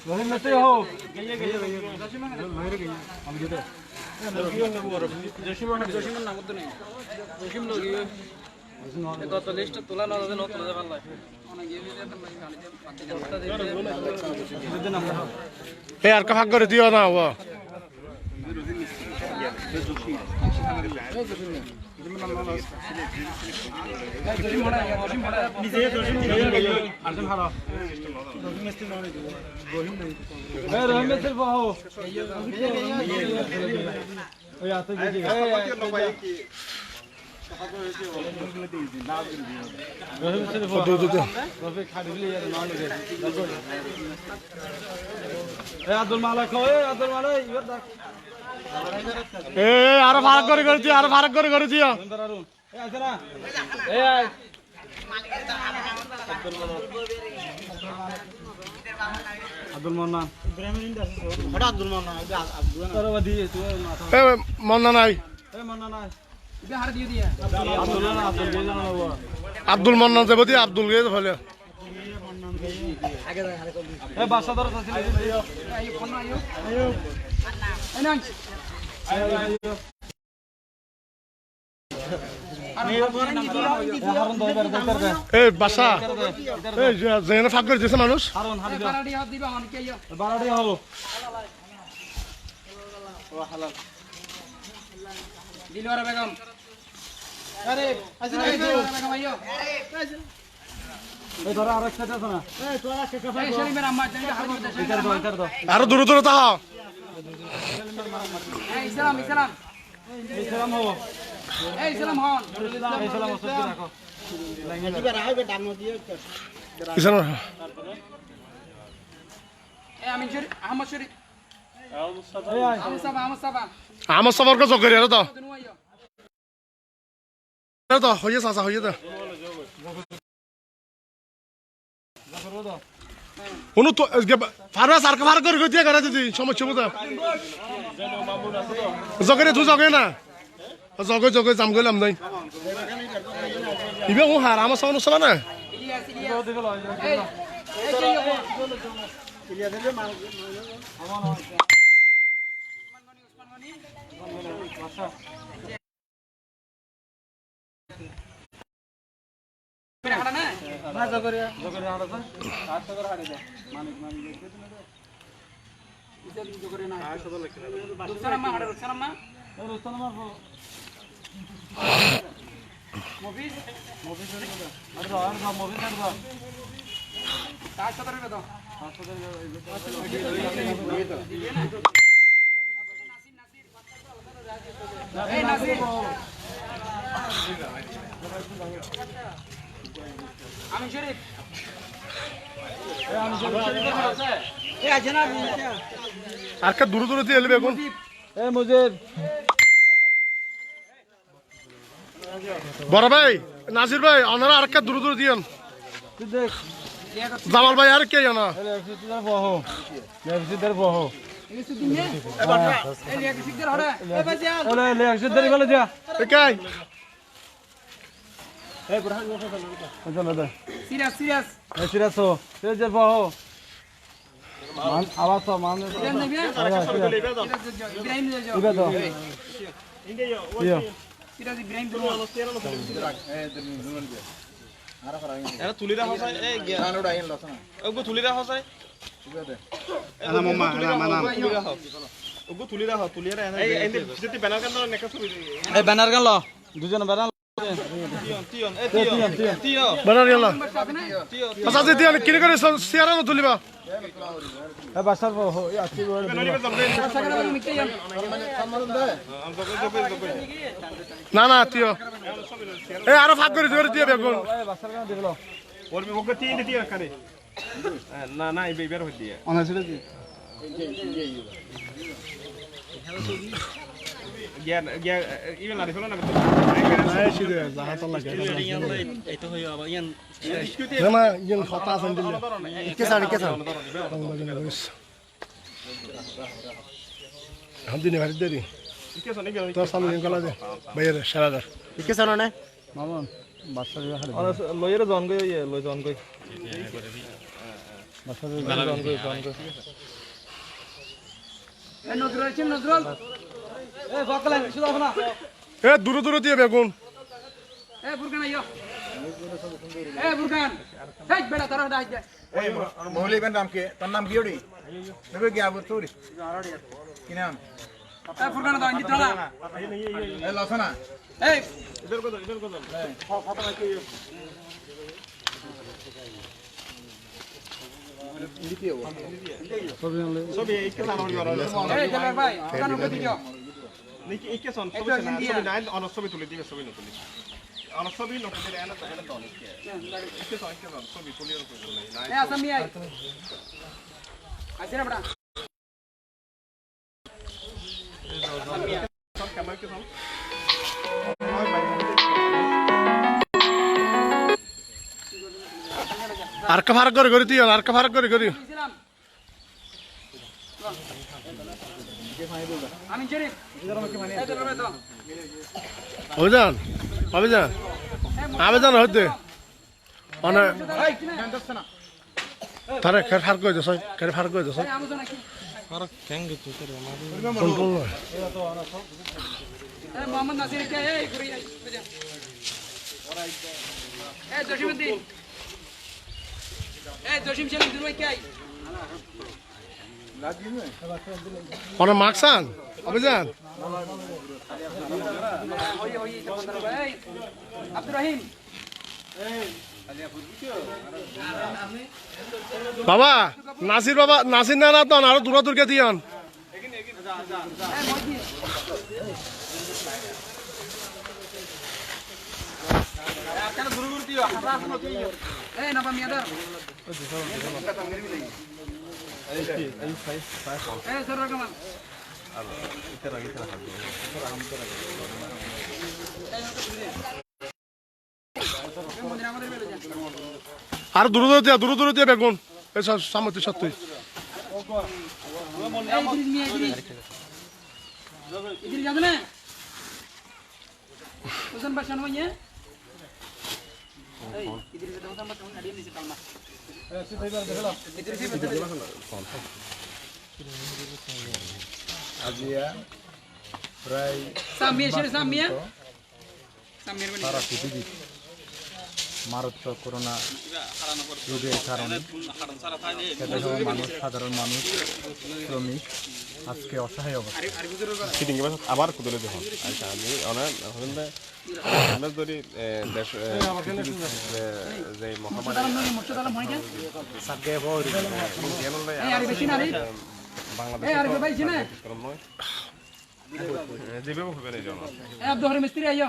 রহিম মেতে হো গইয়ে লহিরে গইয়ে আমি যেতে জসিম নাম তো নেই জসিম লগি কত লিস্ট তোলা না দাদা নতুন দাদা ভালো অনেক গিয়ে দিতে তো ভাই গাড়িতে পাতে জানতা দিতে নাম এ আর কা ভাগ করে দিও না ও আব্দুল মালিক আব্দুল মালিক এ আর ফারাক করে দিও আর ফারাক করে দিও আব্দুল মান্নান আব্দুল মান্নান এ মন্না নাই আব্দুল মন্নান যাবো দি আব্দুল গে ফলে বাসাদার এ বাসা এই যেখানে ফাঁক করে দিয়েছে মানুষ বারাডি হলো দিলওয়ারা বেগম আরে আসেন বেগম আইও এই ধর আর একটা আছে না এই তোরা একটা এই শরীফের আম্মা জানি হারমত ইতার দাও আরো দূরে তাহা এই সালাম এই সালাম হবো এই সালাম হন এই সালাম ওসব রাখো কিসানো এই আমিন শরীফ আহমদ শরীফ এই আয় আহমদ সাবা আমার সবার কাছে জগরি আর তো দুনু আইও তো হয়ে সাসা হয়ে তো কোনো তো ফারুয়া সার ফার করে গতিয়া করে দিদি সমস্যা বুঝা জগরে তুই জগে না জগে জাম গেলাম নাই ইবে ও হার আমার সামনে চলা না ইলিয়াস এই ইলিয়াস দিলে মাল হাড়া না না জগরিয়া হাড়া তো 800 করে হাড়ি দাও মানিক ইজাদ জগরে না 800 লিখে দাও রুকসানাম্মা হাড়া রুকসানাম্মা মুভিস আর দাও মুভি আর দাও 800 করে দাও 800 করে এই নাসির আমিন শরীফ এই আছে না আর কা দূরে দিয়ে এলবে এখন এই মুজিব বড় ভাই নাসির ভাই ওনারা আর কা দূরে দিয়েন তুই দেখ জামাল ভাই আর কে জানা লেফসিদার বহো এই সুদিন নে এই লিয়া কিসিকদের হড়া এই বাজিয়া ওলে লেফসিদার বলে যা একাই এই বুরহান চলো দে সিরিয়াস এই সিরাসো তেজের বহো মান আওয়াজ তো মান ইব্রাহিম যাও ইবে তো ইয়ো সিরাজ ইব্রাহিম এরা তুলিরা হসাই এ গিয়া নানোডা আইন লসনা ওগো তুলিরা হসাই আনা মামা আনা তুলিরা হ ওগো তুলিরা হ তুলিরা এনে এই এনে যেতে ব্যানার কান নেকা ছবি এই ব্যানার গান ল দুজন ব্যানার তিয়ন বানার গেল আচ্ছা যে দিয়ে কিনে করে সিয়ারা না তুলিবা এই বাসার বহো এই আছি বলে না তিও এ আরো ফাঁক করে দিয়ে বেগুন এই বাসার গান দিবলো ওর ওগো তিন দিয়ে কারে না না এই বের হই দিয়ে অনা ছিল কি গিয়া গিয়া ইভেন লারি ফেলো না নাই সিদে জাহাজ লাগে এইটো হই আবার ইয়ান না ইন কথা আছে দিলে কে সাড়ে हम दिन भर देरी तो सामने निकला दे भैया शरादर के सानो ने মামন বাসার হারে লইরে জন গই লই জন গই এই নজরুল আছেন নজরুল এই বকলা শুধু না এ দূরে দূরে দিয়ে বেগুন এই বুরকান আইও এই বুরকান এই বেটা তারা ডাক দে এই মৌলি বেন নাম কি তোর নাম কি ওডি নেবে কি আবু তোরি কি নাম এই বুরকান দাও ইন্দি তালা এই লসনা এই এই চলে ভাই কান উপরে দিও ছবি তুলে দিবে ছবি নতুন ছবি নতুন ছবি তুলে এই আসামি আই আসিরা বড়া আর কা ফারাক করে দিও আর কা ফারাক করে দিলাম আমি শরীফ এই চলে ভাই তো অভিযান অভিযান আবেদন হইতে মানে তারে খের ফার করে দছ খের ফার করে দছ এই আমজন নাকি কোন কোন এই মোহাম্মদ নাসির কে এই ঘুরে যাই এই জসিমউদ্দিন এই জসিম সেলিম দুরুই কে আই মানে মাকসান অভিযান ওই ওই এই আব্দুর রহিম বাবা নাসির বাবা নাসির না তো আরো দূরা দূরকে দিয়ান এই মজি কেন গুরু গুরু দিও এই না মিয়াদার এই সরর কামান আর দূর দূর দিয়ে বেগুন এই সামনে সত্যি এই ইদ্রিস মিয়া ইদ্রিস ইদ্রিস যাবে না ওজন বাসান হইয়ে এই ইদ্রিস দাও সামনে তুমি আড়িয়ে নিছে কালমা আজিয়া প্রায় সামিয়া শের সামিয়া সামিয়ার বলি সারা পৃথিবী মারাত্মক করোনা রোগের কারণে মানুষ সাধারণ মানুষ শ্রমিক আজকে অসহায় অবস্থা আবার কুদলে দেখুন আচ্ছা আমি অনেক আমরা যদি দেশ যে মহামারী মুর্শিদ আলম হয় কেন সাগে এই আরে বেশি না রে বাংলাদেশ এই আরে ভাই চিনা যেভাবে হবে না জন এই আব্দুল হরি মিস্ত্রি আইও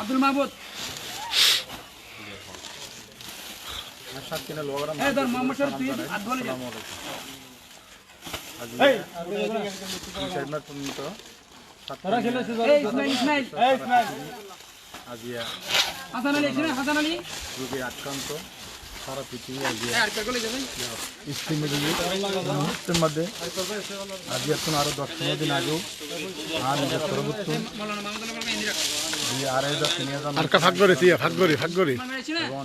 আব্দুল মাহমুদ এই ধর মোহাম্মদ শরীফ তুই আট বলে যা এই ইসমাইল আজিয়া হাসান আলী চিনা হাসান আলী রোগে আক্রান্ত সারা পৃথিবী আজিয়া এই আর কল যাবে মুহূর্তের মধ্যে আজিয়া তো আরো 10-15 দিন আগেও আর নিজের সর্বোচ্চ মাওলানা মাহমুদ আলম ইন্দিরা 2,500-3,000 আর কা ভাগ করে দিয়া ভাগ করে মানে চিনা এবং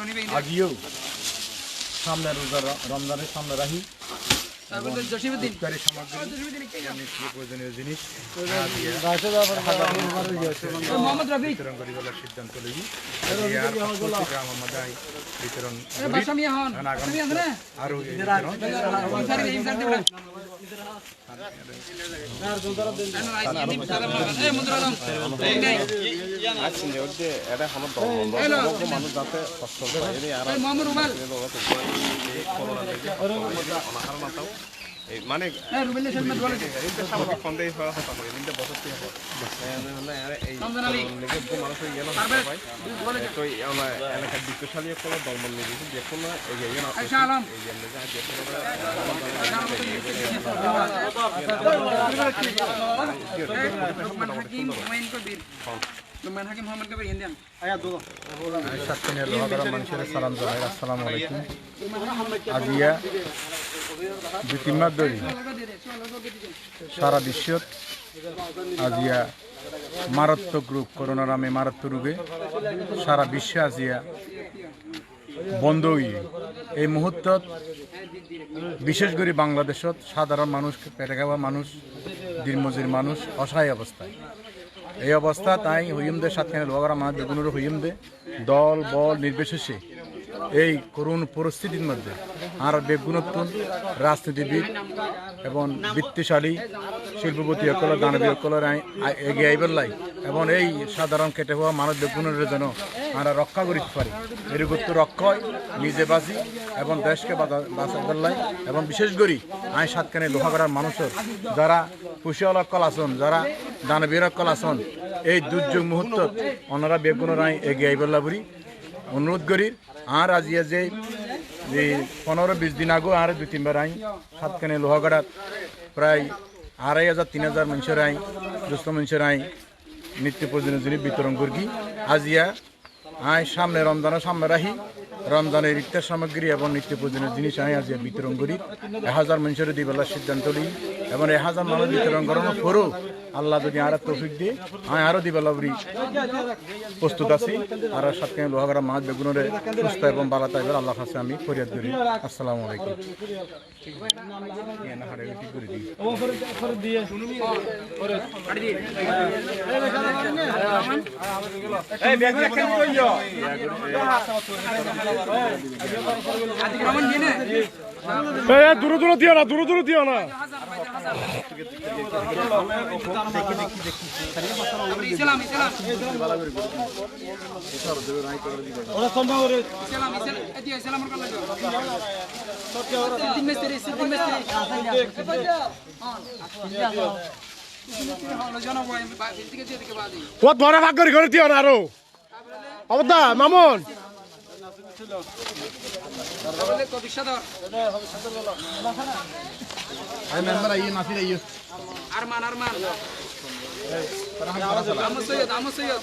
মানে ভাই আগেও সামনে রোজা রমজানের সামনে রাখি তারপর জসিমউদ্দিন গাড়ি সামগ্রী জসিমউদ্দিন কি নিত্য প্রয়োজনীয় জিনিস মোহাম্মদ রফিক বিতরণ করিবার সিদ্ধান্ত লইবি গ্রাম আমাদের বিতরণ এই বাসা মিয়া হন বাসা মিয়া আছে না আরো ইনসারি ইনসারি বড় এই মুদ্রা আলম এই নাই আচ্ছা যে এটা আমার দল মানুষ যাতে কষ্ট পায় আর এই মোহাম্মদ রুমাল মানে এই রুবেল শর্মা বলে স্বাভাবিক সন্দেহ হওয়া কথা বলে কিন্তু বসতি হবে রমজান আলী মানুষের ইয়ে না ভাই তো আমার এলাকার বিত্তশালী কোনো দলবল নেই যে কোনো এই না আয়শা আলম এই যে যে লুকমান হাকিম হুমায়ুন কবির লুকমান হাকিম মোহাম্মদ কবির হিন্দিয়ান সাতক্ষীরা লোহাগড়া মানুষের সালাম জানাই আসসালামু আলাইকুম আজিয়া 2-3 মাস ধরে সারা বিশ্বত আজিয়া মারাত্মক রোগ করোনা নামে মারাত্মক রোগে সারা বিশ্বে আজিয়া বন্ধ হয়ে এই মুহূর্তত বিশেষ করে বাংলাদেশত সাধারণ মানুষ পেটে খাওয়া মানুষ দিনমজুর মানুষ অসহায় অবস্থায় এই অবস্থা তাই হইমদের সাথে লোহাগড়া মানুষ বেগুনের হইমদে দল বল নির্বিশেষে এই করুণ পরিস্থিতির মধ্যে আর বেগুনত্তন রাজনীতিবিদ এবং বৃত্তিশালী শিল্পপতি সকল দানবী সকলের এগিয়ে আইবার লাই এবং এই সাধারণ কেটে হওয়া মানব বেগুনের যেন আমরা রক্ষা করতে পারি এর গুরুত্ব রক্ষায় নিজে বাঁচি এবং দেশকে বাঁচাবার লাই এবং বিশেষ করে আই সাতখানে লোহাগড়ার মানুষের যারা কুশিয়ালকল আসন যারা দানবীরকল আসন এই দুর্যোগ মুহূর্ত ওনারা বেগুনের আই এগিয়ে আইবার লাবরি অনুরোধ করি আর আজিয়া যে 15-20 দিন আগেও আর 2-3 বার আই সাতখানে লোহাগড়াত প্রায় 2500-3000 মানুষের আই দুস্থ মানুষের আই নিত্য প্রয়োজনীয় জিনিস বিতরণ করি আজিয়া আই সামনে রমজানের সামনে রাখি রমজানের ইফতার সামগ্রী এবং নিত্য প্রয়োজনীয় জিনিস আই আজিয়া বিতরণ করি 1000 মানুষের দিবেলার সিদ্ধান্ত নিই এবং 1000 মানুষ বিতরণ করানোর পরও আল্লাহ যদি আর তৌফিক দিয়ে আমি আরও দিবেলাবরি প্রস্তুত আছি আর সাথে লোহাগড়া মাছ বেগুনের সুস্থ এবং বালা তাইবার আল্লাহ কাছে আমি ফরিয়াদ করি আসসালামু আলাইকুম দূরে দূরে দিও না দূরে দূরে দিও না কত ভরে ভাগ করে দিও না আরো অবদা মামুন আরমান আরমান আমো সৈয়দ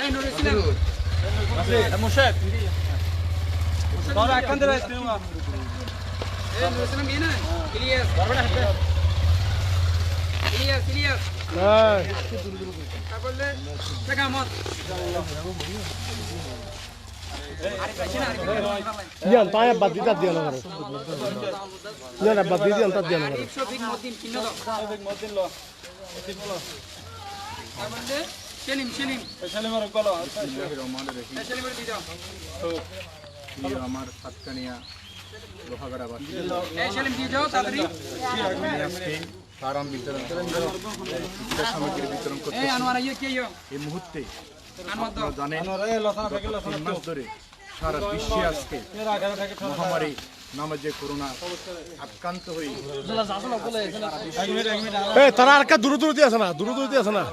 এই নুর ইসলাম মুশাক তোরা এখান থেকে আসছিস এই নুর ইসলাম কি না ক্লিয়ার ক্লিয়ার হ্যাঁ তারপরে দেখা মত ইয়ান তাই বাদ দিতা দিও না করো ইয়ান বাদ দিতি অন্ত দিও না করো শফিক মদিন কিন্ন দাও শফিক মদিন লো তারপরে সেলিমের কল সেলিমের দি দাও প্রিয় আমার সাতকানিয়া লোহাগড়াবাসী এই সেলিম দি দাও তাড়াতাড়ি আজকে ফার্ম বিতরণ ইফতার সামগ্রী বিতরণ করতে এই আনোয়ার ইয়ে কে ইয়ে এই মুহূর্তে আনোয়ার দাও জানেন তিন মাস ধরে সারা বিশ্বে আজকে মহামারী নামে যে করোনা আক্রান্ত হয়ে তারা আর কা দূরে দূরে আছে না দূরে দূরে আছে না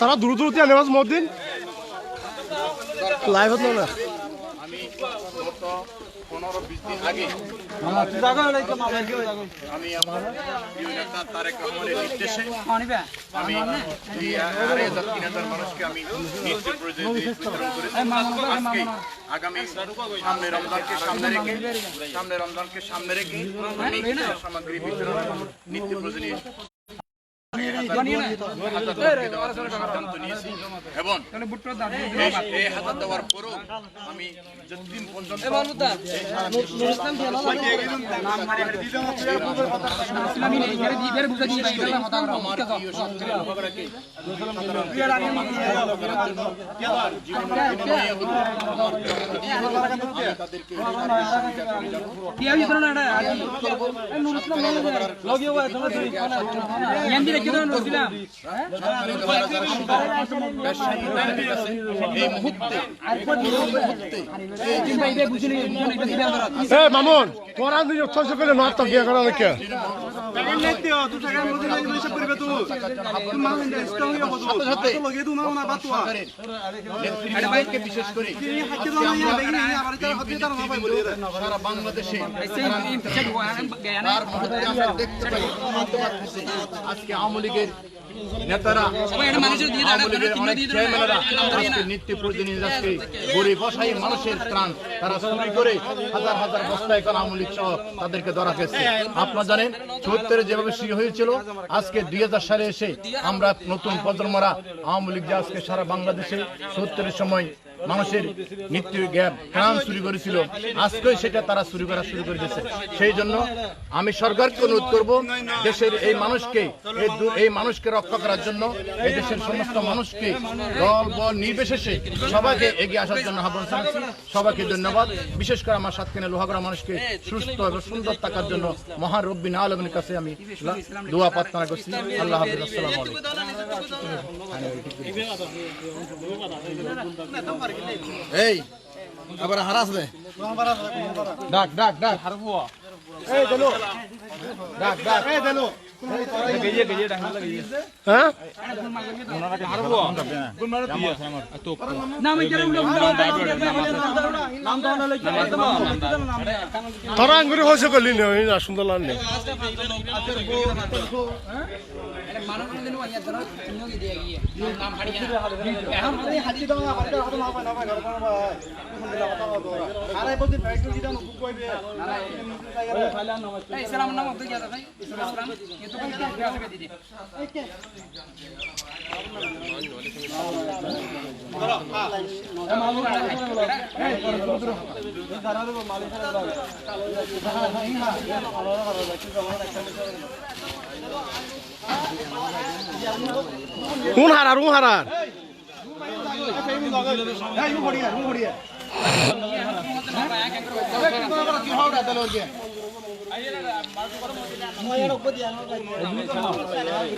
তারা দূরে দূরে আনে মাঝ মদিন লাইভ হতো না আমি গত 15-20 দিন আগে আমি আমার নেতা তারেক রহমানের নির্দেশে আমি 3,000 মানুষকে আমি নিত্য প্রয়োজনীয় বিতরণ করেছি আজকে আগামী সামনে রমজানকে সামনে রেখে আমি সামগ্রী বিতরণ নিত্য প্রয়োজনীয় সিদ্ধান্ত নিয়েছি এবং এই হাজার দেওয়ার পরও আমি যতদিন পর্যন্ত মামুন কোরআন দিন 600 করে নট তো বিয়া করা নাকি বিশেষ করে সারা বাংলাদেশে আজকে আওয়ামী লীগের নেতারা আওয়ামী লীগের অনেক চেয়ারম্যানেরা আজকে নিত্য প্রয়োজনীয় আজকে গরিব অসহায় মানুষের ত্রাণ তারা চুরি করে হাজার হাজার বস্তা এখন আওয়ামী লীগ সহ তাদেরকে ধরা গেছে। আপনারা জানেন ৭৪ যেভাবে শুরু হয়েছিল আজকে ২০০০ সালে এসে আমরা নতুন প্রজন্মরা আওয়ামী লীগ যে আজকে সারা বাংলাদেশে ৭৪ সময় মানুষের মৃত্যু প্রাণ চুরি করেছিল, আজকে সেটা তারা চুরি করা শুরু করে দিয়েছে। সেই জন্য আমি সরকারকে অনুরোধ করব দেশের এই মানুষকে রক্ষা করার জন্য এই দেশের সমস্ত মানুষকে দল বল নির্বিশেষে সবাইকে এগিয়ে আসার জন্য আহ্বান জানাচ্ছি। সবাইকে ধন্যবাদ। বিশেষ করে আমার সাতক্ষীরা লোহাগড়া মানুষকে সুস্থ এবং সুন্দর থাকার জন্য মহান রব্বিল আলামিনের কাছে আমি দোয়া প্রার্থনা করছি। আল্লাহ হাফেজ। আসসালামু আলাইকুম। এই আবার হারাস রে ডাক ডাক ডাক হারবো এই দেলো ডাক ডাক এই দেলো গইয়ে গইয়ে ডাক লাগিয়ে হ্যাঁ ওনারা হারবো গুণ মারো দিয়ে তো নাম কেন নাম দাও না লইতে তোরা আঙ্গুরি হইছে কলি নই না সুন্দর লাগনে মানুষ দিন ওয়া ধরো চিহ্ন কি দিয়ে গিয়ে নাম হাড়িয়া এখন হাতি দাও হাতি কত না পায় না পায় ঘর কোন ভাই কোন দিলা কথা দোরা আরে বলতে ফ্যাক্টরি দিটা না বুক কইবে এই সালাম নাম আপনি কি ভাই সালাম ये तो क्या क्या से दीदी কোন হারার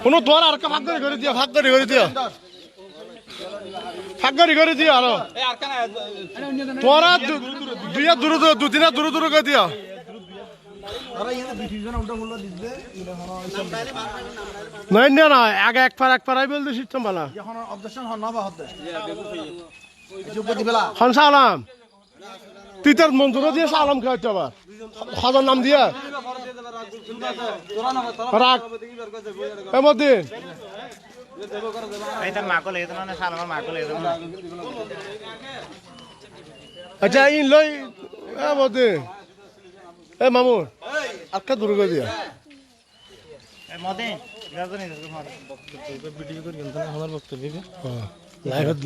কোনো তোর আর ভাগ করে দিয়া ভাগ করে দিয়া ভাগ করে দিয়া আর তোরা দুইয়া দূর দুদিনা দূর দূর করে দিয়া নাই না না আগে এক পার আই বলতে সিস্টেম বালা হন সালাম তুই তার মঞ্জুর দিয়ে সালাম খাওয়াতে আবার খাজার নাম দিয়া রাখ এমদিন আচ্ছা ইন লই এমদিন এ মামুর আটকা দূর করে দিয়া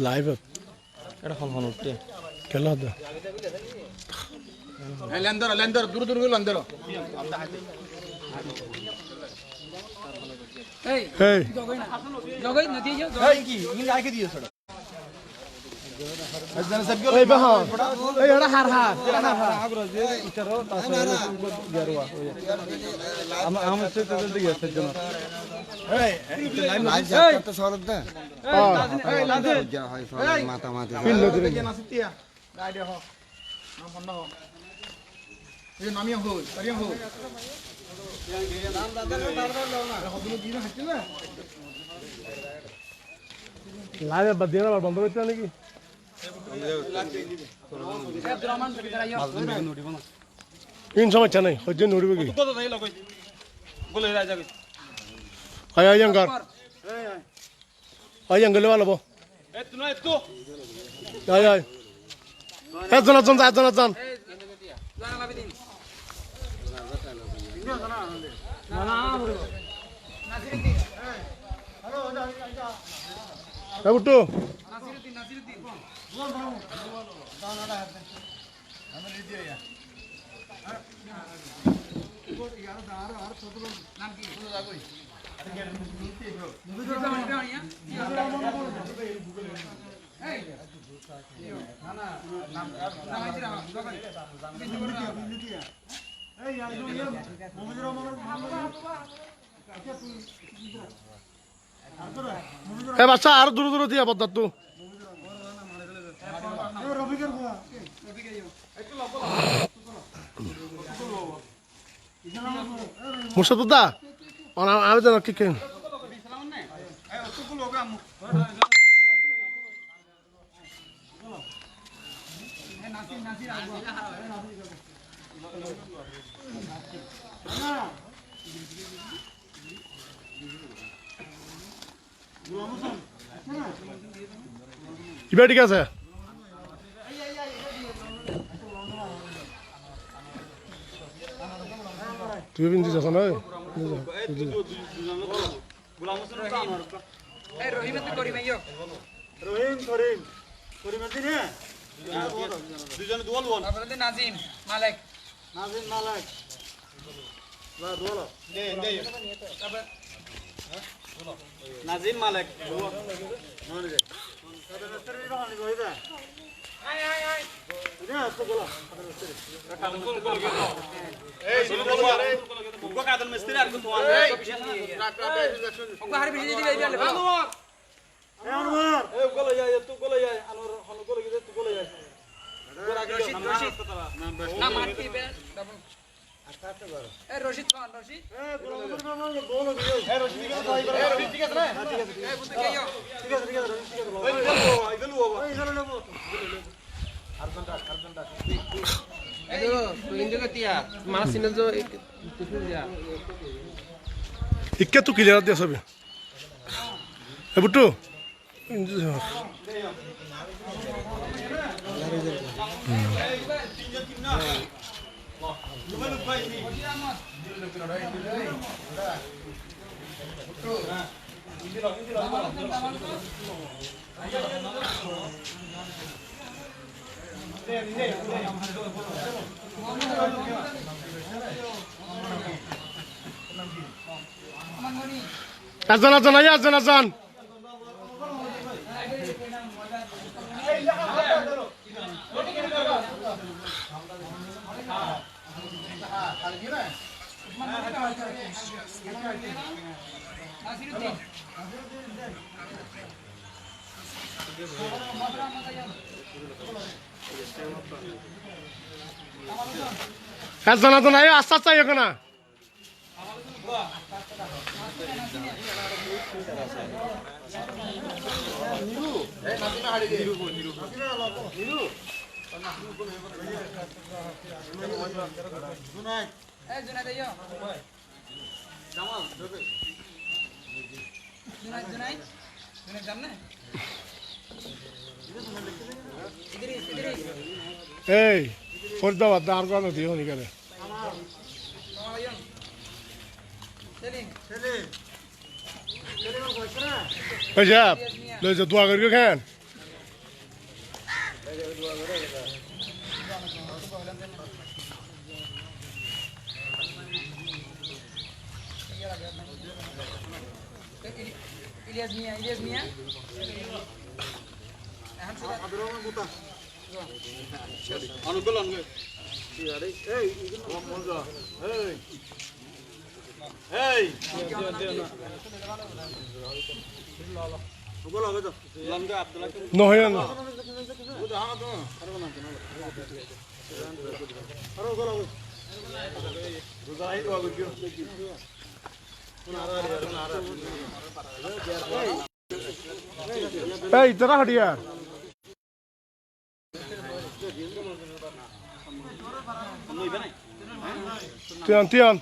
লাইভ এটা হন উঠতে কেন লেন্দর লেন্দর দূর দূর লেন্দর এই এই জগই নদী যে এই কি ইন রাখে দিয়েছ এই বাহা এই এরা হার আগরা যে ইটারো তাছাড়া গেরুয়া আমি সে তো দিকে আছে জন এই লাইভ যাত্রা তো সরদ দে এই লাদে যা হয় সরদ মাথা মাথা পিন নদী কে নাসিতিয়া গাইডে হ নাম বন্ধ হ এই নামিয়া হই করিয়া হই নাম দাদা বারবার লাও না হদুন দিন হাঁচি না লাইভ বাদিনা বন্ধ করতে নাকি ইন সমস্যা নাই হজ্জে নড়িবে কি আয় আয় আঙ্গার আয় আঙ্গলে ভালো আয় আয় একজন একজন বুট্টু এ বাচ্চা আর দূর দূর দিয়া বদ্দার তো মুর্শিদুদ্দা আমি জানো কি কিবা ঠিক আছে তুই পিন্ধি যাছ নয় নাজিম মালিক নাজিম মালিক রশিদ খান রশিদ ইকে তো ক্লিয়ার দিয়া সবে এ বুটু আজান আজান আয় আজান আজান আজান আজান আয় আস্তে আস্তে আয় না এই ফরিদাবাদ আর কোন দিও নি কেন Ajab, loจะตัวกันก็แค่ইলিয়াস মিয়া অনুকূল অনুকূল এই নহয় না এই তোরা হটিয়া তিয়ান তিয়ান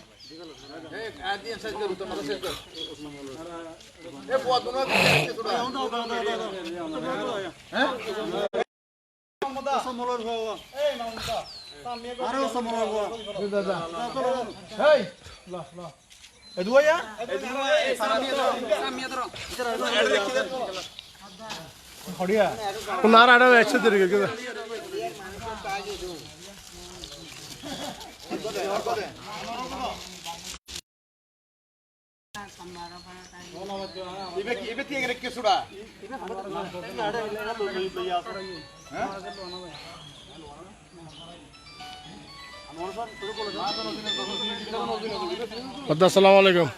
নারা আড়া একশো দেরি কে আসসালামু আলাইকুম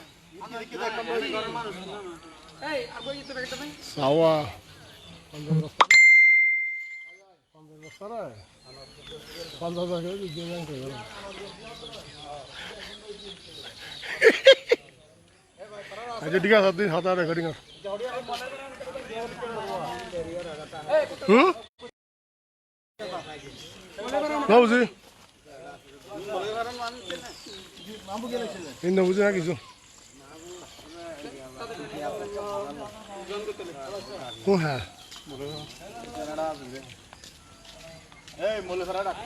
সাওয়া আচ্ছা ঠিক আছে আপনি হাতে রেকর্ডিং না বুঝি বুঝি না কিছু কোন হ্যাঁ এই মোলে ফেরা ডাক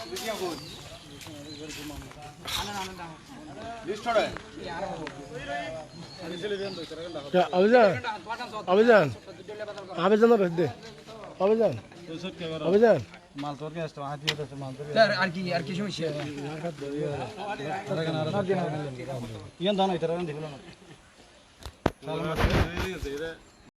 দিছিয়া কই লিস্ট হড়ে অভিযান অভিযান আবেদন দে অভিযান অভিযান মাল তোর কে আসতো হাতি হতে মাল তোর স্যার আর কি সমস্যা ইয়ান দানা ইতারা দেখলো না